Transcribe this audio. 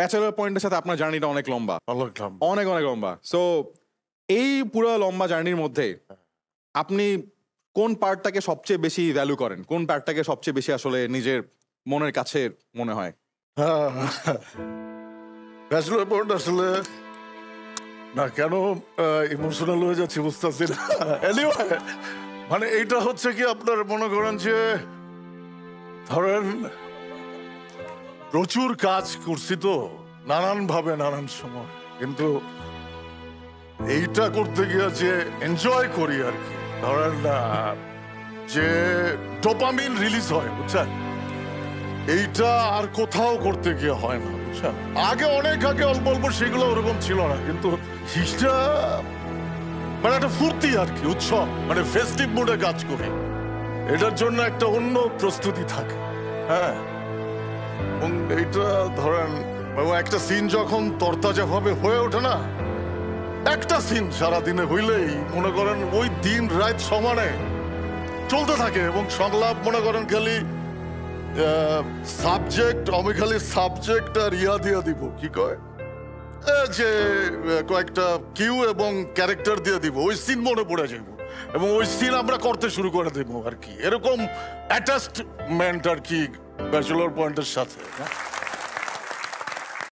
Bachelor পয়েন্টের সাথে আপনার জার্নিটা অনেক লম্বা, অনেক অনেক লম্বা। সো এই পুরো লম্বা জার্নির মধ্যে আপনি কোন পার্টটাকে সবচেয়ে বেশি ভ্যালু করেন, কোন পার্টটাকে সবচেয়ে বেশি আসলে নিজের মনের কাছে মনে হয়? ব্যাচেলর পয়েন্ট আসলে না কেন ইমোশনাল হয়ে যাচ্ছি বুঝতেছি না। Anyway, মানে এইটা হচ্ছে কি আপনার মনে করেন যে ধরেন প্রচুর কাজ করছি তো নানান ভাবে নানান সময়, কিন্তু এইটা করতে গিয়ে যে এনজয় করি আর কি, ধরেন যে ডোপামিন রিলিজ হয় বুঝছেন, এইটা আর কোথাও করতে গিয়ে হয় না বুঝছেন। আগে অনেক আগে অল্প অল্প সেগুলো ওরকম ছিল না, কিন্তু হিসটা মানে একটা ফুর্তি আর কি, উৎসব মানে ফেস্টিভ মুডে কাজ করি, এটার জন্য একটা অন্য প্রস্তুতি থাকে। হ্যাঁ, এবং এইটা ধরেন একটা সিন যখন তরতাজা ভাবে হয়ে ওঠে না, একটা সিন সারাদিনে হইলেই মনে করেন ওই দিন রাত সমানে চলতে থাকে, এবং সংলাপ মনে করেন খালি সাবজেক্ট, আমি খালি সাবজেক্ট আর ইয়া দিয়া দিব, কি কয় যে কয়েকটা কিউ এবং ক্যারেক্টার দিয়ে দিব, ওই সিন মনে পড়ে যাইব এবং ওই সিন আমরা করতে শুরু করে দেবো আর কি। এরকম অ্যাটাচমেন্ট আর কি ব্যাচেলর পয়েন্টের সাথে।